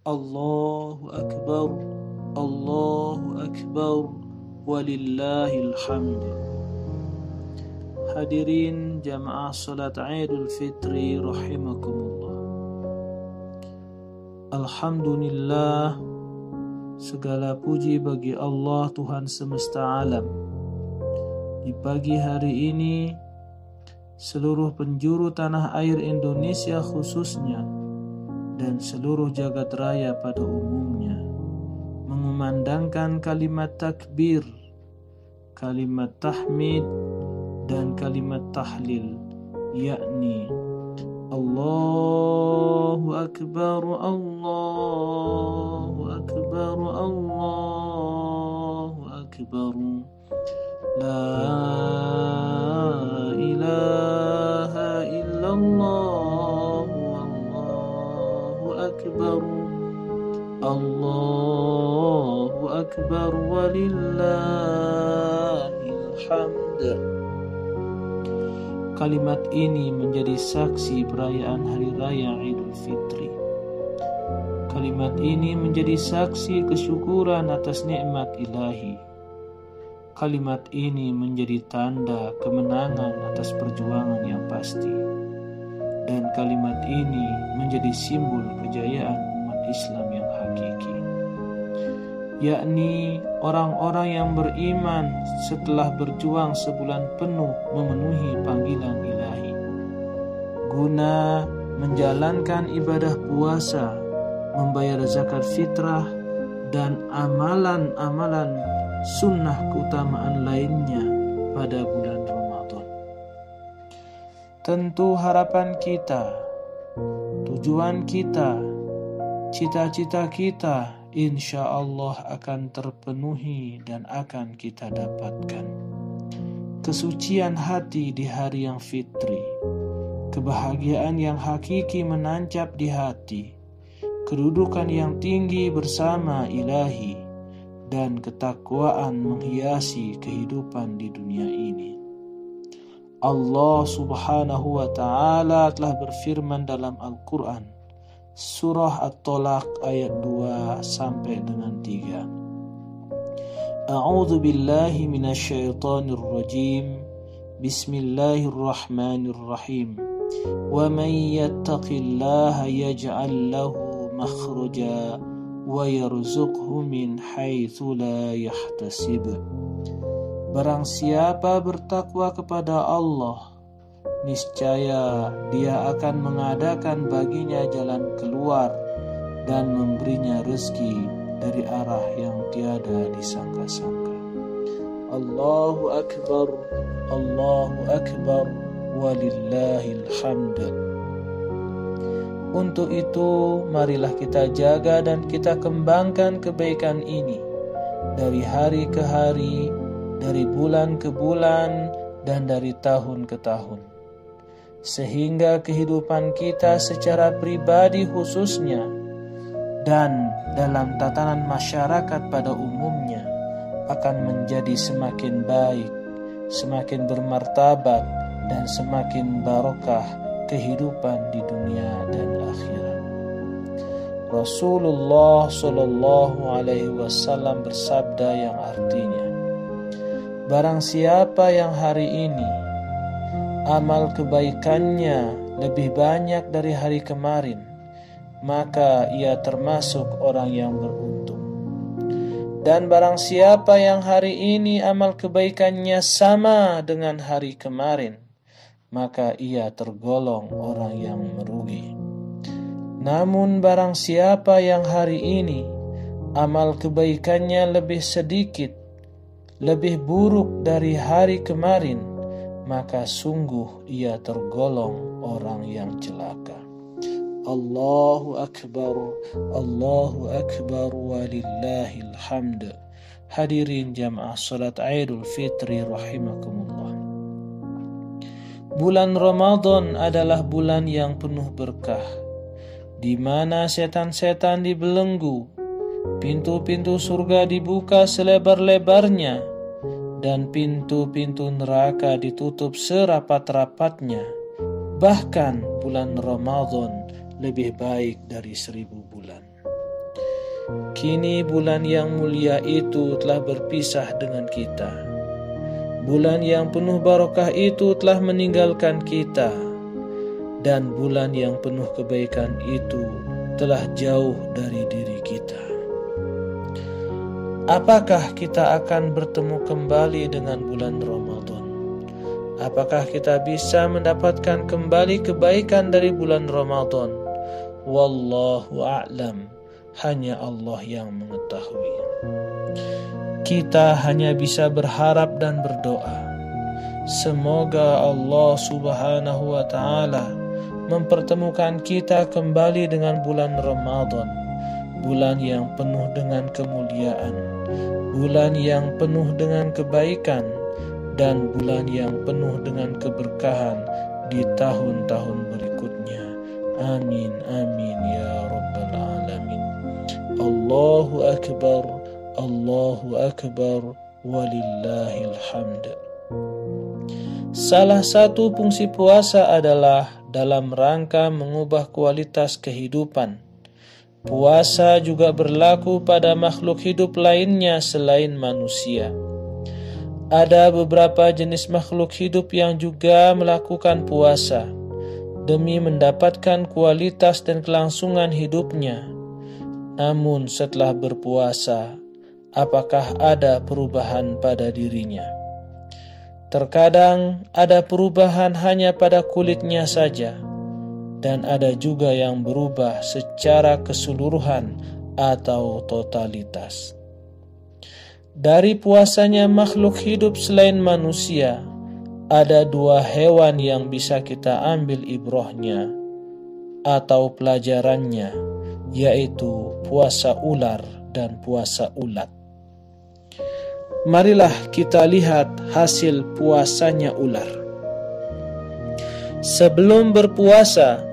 Allahu Akbar, Allahu Akbar, walillahil hamd. Hadirin jamaah salat Idul Fitri rahimakumullah. Alhamdulillah, segala puji bagi Allah Tuhan semesta alam. Di pagi hari ini, seluruh penjuru tanah air Indonesia khususnya dan seluruh jagat raya pada umumnya mengumandangkan kalimat takbir, kalimat tahmid, dan kalimat tahlil, yakni Allahu Akbar, Allahu Akbar, Allahu Akbar, La ilaha illallah, Allahu Akbar, Allahu Akbar, walillahil hamd. Kalimat ini menjadi saksi perayaan Hari Raya Idul Fitri. Kalimat ini menjadi saksi kesyukuran atas nikmat ilahi. Kalimat ini menjadi tanda kemenangan atas perjuangan yang pasti. Dan kalimat ini menjadi simbol kejayaan umat Islam yang hakiki, yakni orang-orang yang beriman setelah berjuang sebulan penuh memenuhi panggilan ilahi guna menjalankan ibadah puasa, membayar zakat fitrah, dan amalan-amalan sunnah keutamaan lainnya pada bulan Ramadan. Tentu harapan kita, tujuan kita, cita-cita kita insya Allah akan terpenuhi dan akan kita dapatkan. Kesucian hati di hari yang fitri, kebahagiaan yang hakiki menancap di hati, kedudukan yang tinggi bersama ilahi, dan ketakwaan menghiasi kehidupan di dunia ini. Allah subhanahu wa ta'ala telah berfirman dalam Al-Quran, Surah At-Tolaq ayat 2 sampai dengan 3. A'udzu billahi minasyaitonir rajim. Bismillahirrahmanirrahim. Wa man yattaqillaha yaj'al lahu makhraja wa yarzuqhu min haitsu la yahtasib. Barang siapa bertakwa kepada Allah, niscaya Dia akan mengadakan baginya jalan keluar dan memberinya rezeki dari arah yang tiada disangka-sangka. Allahu Akbar, Allahu Akbar, walillahil hamd. Untuk itu, marilah kita jaga dan kita kembangkan kebaikan ini dari hari ke hari, dari bulan ke bulan, dan dari tahun ke tahun, sehingga kehidupan kita secara pribadi khususnya dan dalam tatanan masyarakat pada umumnya akan menjadi semakin baik, semakin bermartabat, dan semakin barokah kehidupan di dunia dan akhirat. Rasulullah Shallallahu Alaihi Wasallam bersabda yang artinya, barang siapa yang hari ini amal kebaikannya lebih banyak dari hari kemarin, maka ia termasuk orang yang beruntung. Dan barang siapa yang hari ini amal kebaikannya sama dengan hari kemarin, maka ia tergolong orang yang merugi. Namun barang siapa yang hari ini amal kebaikannya lebih sedikit, lebih buruk dari hari kemarin, maka sungguh ia tergolong orang yang celaka. Allahu Akbar, Allahu Akbar, walillahil hamd. Hadirin jamaah salat Idul Fitri rahimakumullah. Bulan Ramadan adalah bulan yang penuh berkah, di mana setan-setan dibelenggu, pintu-pintu surga dibuka selebar-lebarnya, dan pintu-pintu neraka ditutup serapat-rapatnya. Bahkan bulan Ramadan lebih baik dari 1000 bulan. Kini bulan yang mulia itu telah berpisah dengan kita. Bulan yang penuh barokah itu telah meninggalkan kita, dan bulan yang penuh kebaikan itu telah jauh dari diri kita. Apakah kita akan bertemu kembali dengan bulan Ramadan? Apakah kita bisa mendapatkan kembali kebaikan dari bulan Ramadan? Wallahu a'lam. Hanya Allah yang mengetahui. Kita hanya bisa berharap dan berdoa. Semoga Allah Subhanahu wa ta'ala mempertemukan kita kembali dengan bulan Ramadan, bulan yang penuh dengan kemuliaan, bulan yang penuh dengan kebaikan, dan bulan yang penuh dengan keberkahan di tahun-tahun berikutnya. Amin, amin ya Rabbal Alamin. Allahu Akbar, Allahu Akbar, walillahil hamd. Salah satu fungsi puasa adalah dalam rangka mengubah kualitas kehidupan. Puasa juga berlaku pada makhluk hidup lainnya selain manusia. Ada beberapa jenis makhluk hidup yang juga melakukan puasa demi mendapatkan kualitas dan kelangsungan hidupnya. Namun setelah berpuasa, apakah ada perubahan pada dirinya? Terkadang ada perubahan hanya pada kulitnya saja, dan ada juga yang berubah secara keseluruhan atau totalitas. Dari puasanya makhluk hidup selain manusia, ada dua hewan yang bisa kita ambil ibrahnya atau pelajarannya, yaitu puasa ular dan puasa ulat. Marilah kita lihat hasil puasanya ular. Sebelum berpuasa,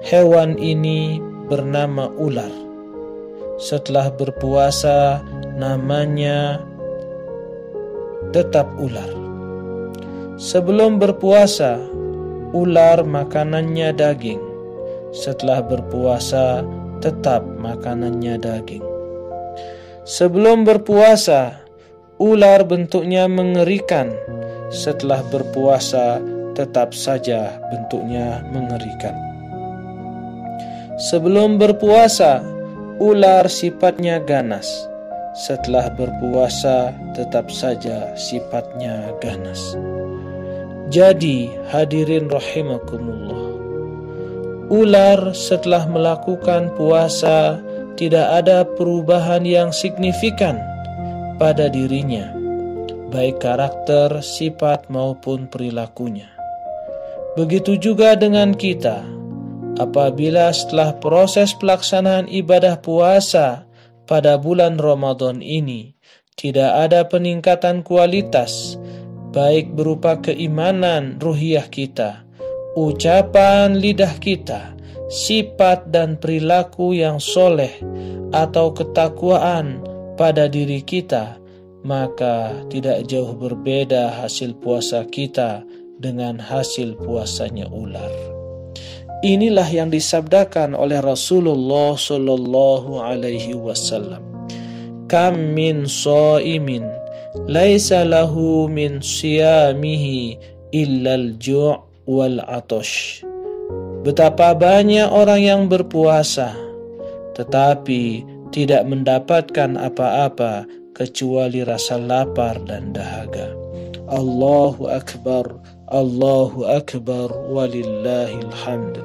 hewan ini bernama ular. Setelah berpuasa, namanya tetap ular. Sebelum berpuasa, ular makanannya daging. Setelah berpuasa, tetap makanannya daging. Sebelum berpuasa, ular bentuknya mengerikan. Setelah berpuasa, tetap saja bentuknya mengerikan. Sebelum berpuasa, ular sifatnya ganas. Setelah berpuasa, tetap saja sifatnya ganas. Jadi, hadirin rahimakumullah, ular setelah melakukan puasa tidak ada perubahan yang signifikan pada dirinya, baik karakter, sifat maupun perilakunya. Begitu juga dengan kita. Apabila setelah proses pelaksanaan ibadah puasa pada bulan Ramadan ini tidak ada peningkatan kualitas, baik berupa keimanan ruhiyah kita, ucapan lidah kita, sifat dan perilaku yang soleh, atau ketakwaan pada diri kita, maka tidak jauh berbeda hasil puasa kita dengan hasil puasanya ular. Inilah yang disabdakan oleh Rasulullah sallallahu alaihi wasallam. Kam min shaimin laisa lahu min siyamihi illal ju' wal atash. Betapa banyak orang yang berpuasa tetapi tidak mendapatkan apa-apa kecuali rasa lapar dan dahaga. Allahu Akbar, Allahu Akbar, walillahil hamd.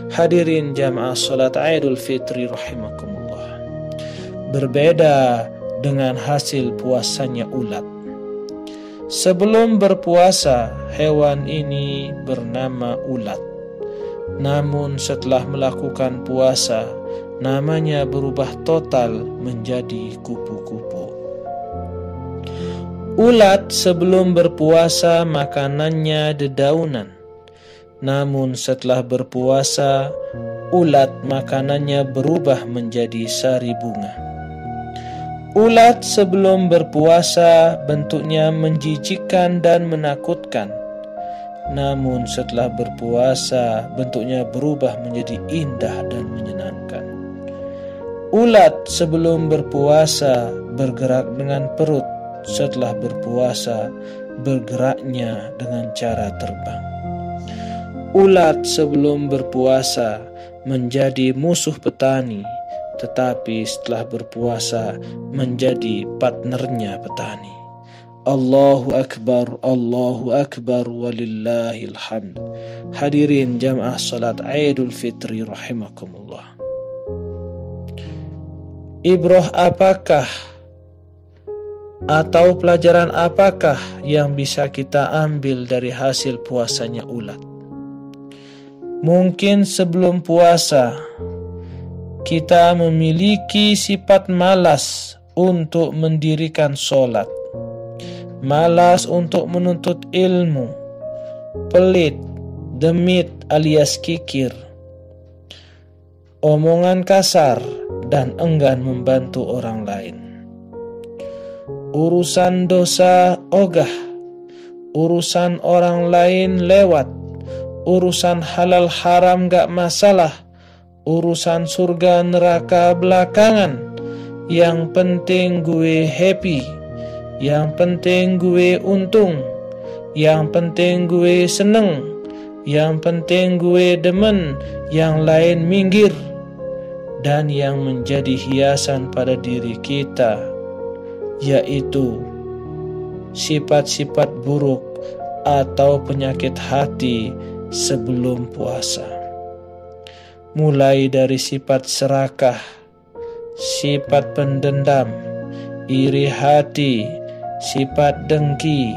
Hadirin jamaah salat Idul Fitri rahimakumullah. Berbeda dengan hasil puasanya ulat. Sebelum berpuasa, hewan ini bernama ulat. Namun setelah melakukan puasa, namanya berubah total menjadi kupu-kupu. Ulat sebelum berpuasa makanannya dedaunan. Namun setelah berpuasa, ulat makanannya berubah menjadi sari bunga. Ulat sebelum berpuasa bentuknya menjijikkan dan menakutkan. Namun setelah berpuasa bentuknya berubah menjadi indah dan menyenangkan. Ulat sebelum berpuasa bergerak dengan perut, setelah berpuasa bergeraknya dengan cara terbang. Ulat sebelum berpuasa menjadi musuh petani, tetapi setelah berpuasa menjadi partnernya petani. Allahu Akbar, walillahil hamd. Hadirin jamaah salat Idul Fitri rahimakumullah. Ibrah apakah atau pelajaran apakah yang bisa kita ambil dari hasil puasanya ulat? Mungkin sebelum puasa kita memiliki sifat malas untuk mendirikan sholat, malas untuk menuntut ilmu, pelit, demit alias kikir, omongan kasar, dan enggan membantu orang lain. Urusan dosa ogah, urusan orang lain lewat, urusan halal haram gak masalah, urusan surga neraka belakangan. Yang penting gue happy, yang penting gue untung, yang penting gue seneng, yang penting gue demen, yang lain minggir. Dan yang menjadi hiasan pada diri kita, yaitu sifat-sifat buruk atau penyakit hati sebelum puasa. Mulai dari sifat serakah, sifat pendendam, iri hati, sifat dengki,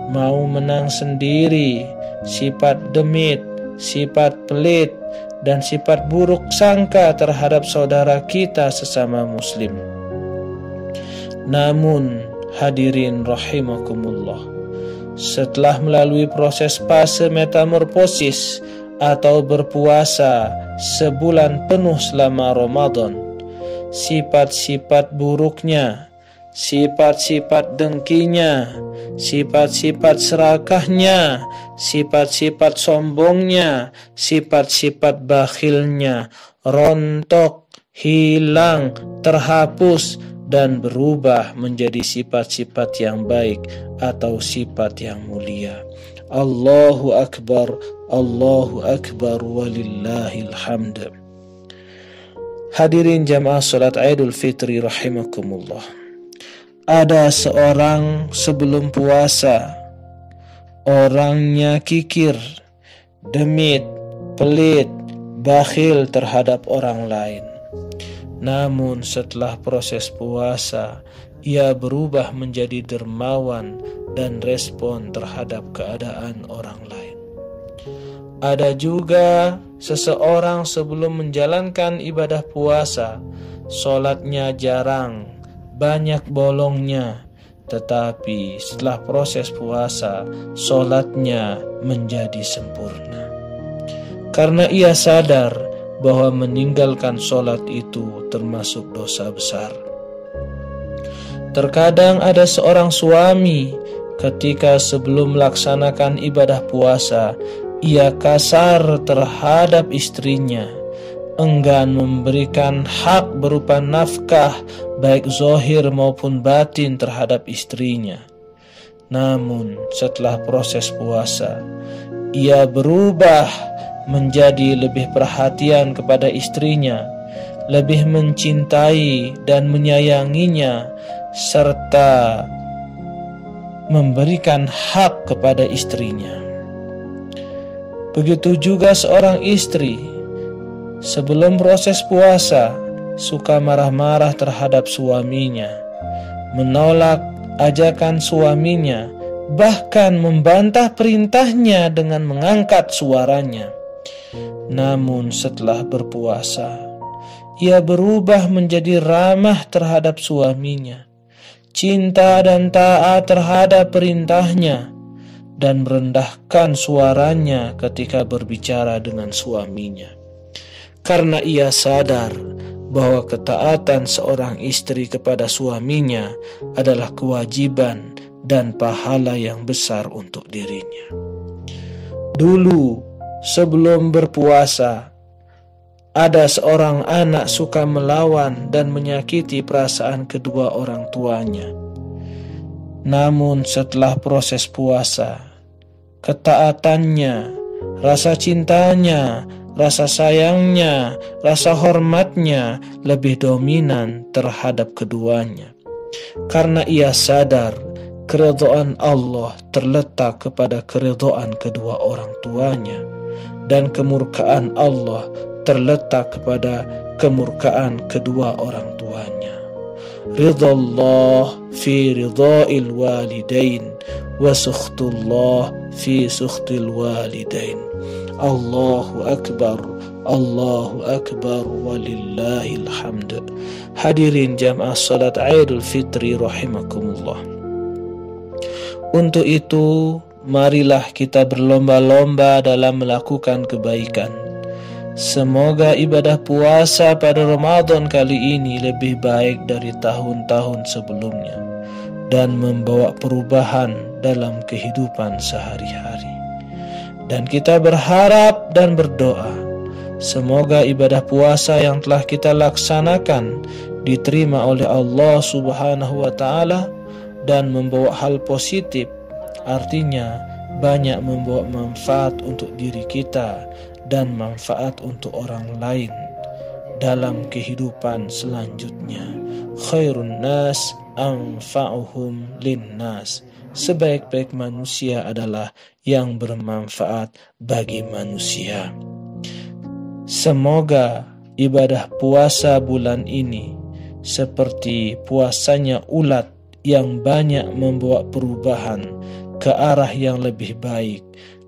mau menang sendiri, sifat demit, sifat pelit, dan sifat buruk sangka terhadap saudara kita sesama muslim. Namun hadirin rahimakumullah, setelah melalui proses fase metamorfosis atau berpuasa sebulan penuh selama Ramadan, sifat-sifat buruknya, sifat-sifat dengkinya, sifat-sifat serakahnya, sifat-sifat sombongnya, sifat-sifat bakhilnya rontok, hilang, terhapus, dan berubah menjadi sifat-sifat yang baik atau sifat yang mulia. Allahu Akbar, walillahil hamd. Hadirin jamaah salat Idul Fitri rahimakumullah. Ada seorang sebelum puasa, orangnya kikir, demit, pelit, bakhil terhadap orang lain. Namun setelah proses puasa, ia berubah menjadi dermawan dan respon terhadap keadaan orang lain. Ada juga seseorang sebelum menjalankan ibadah puasa, sholatnya jarang, banyak bolongnya, tetapi setelah proses puasa, sholatnya menjadi sempurna. Karena ia sadar bahwa meninggalkan sholat itu termasuk dosa besar. Terkadang ada seorang suami ketika sebelum melaksanakan ibadah puasa, ia kasar terhadap istrinya, enggan memberikan hak berupa nafkah baik zahir maupun batin terhadap istrinya. Namun setelah proses puasa, ia berubah menjadi lebih perhatian kepada istrinya, lebih mencintai dan menyayanginya, serta memberikan hak kepada istrinya. Begitu juga seorang istri sebelum proses puasa suka marah-marah terhadap suaminya, menolak ajakan suaminya, bahkan membantah perintahnya dengan mengangkat suaranya. Namun setelah berpuasa, ia berubah menjadi ramah terhadap suaminya, cinta dan taat terhadap perintahnya, dan merendahkan suaranya ketika berbicara dengan suaminya. Karena ia sadar bahwa ketaatan seorang istri kepada suaminya adalah kewajiban dan pahala yang besar untuk dirinya. Dulu sebelum berpuasa, ada seorang anak suka melawan dan menyakiti perasaan kedua orang tuanya. Namun setelah proses puasa, ketaatannya, rasa cintanya, rasa sayangnya, rasa hormatnya lebih dominan terhadap keduanya. Karena ia sadar keridhaan Allah terletak kepada keridhaan kedua orang tuanya, dan kemurkaan Allah terletak kepada kemurkaan kedua orang tuanya. Ridallah fi ridha'il walidain wa sukhtullah fi sukhtil walidain. Allahu akbar, Allahu akbar, walillahil hamd. Hadirin jamaah salat Idul Fitri rahimakumullah. Untuk itu, marilah kita berlomba-lomba dalam melakukan kebaikan. Semoga ibadah puasa pada Ramadan kali ini lebih baik dari tahun-tahun sebelumnya dan membawa perubahan dalam kehidupan sehari-hari. Dan kita berharap dan berdoa, semoga ibadah puasa yang telah kita laksanakan diterima oleh Allah Subhanahu wa Ta'ala dan membawa hal positif, artinya banyak membawa manfaat untuk diri kita dan manfaat untuk orang lain dalam kehidupan selanjutnya. Khairun nas anfa'uhum linnas. Sebaik-baik manusia adalah yang bermanfaat bagi manusia. Semoga ibadah puasa bulan ini seperti puasanya ulat yang banyak membawa perubahan ke arah yang lebih baik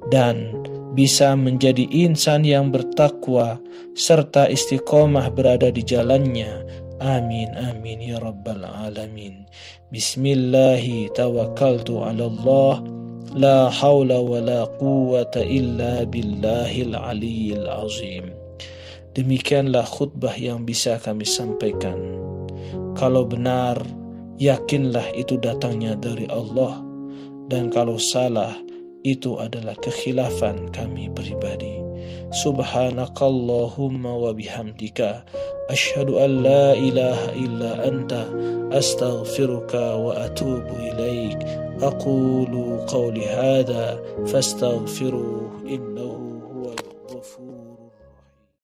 dan bisa menjadi insan yang bertakwa serta istiqomah berada di jalannya. Amin amin ya rabbal alamin. Bismillahi tawakkaltu ala Allah, la hawla wa la quwwata illa billahil aliyyil azim. Demikianlah khutbah yang bisa kami sampaikan. Kalau benar, yakinlah itu datangnya dari Allah, dan kalau salah, itu adalah kekhilafan kami pribadi. Subhanakallahumma wa bihamdika asyhadu an la ilaha illa anta astaghfiruka wa atubu ilaik. Aqulu qawli hadha fastaghfiruhu innahu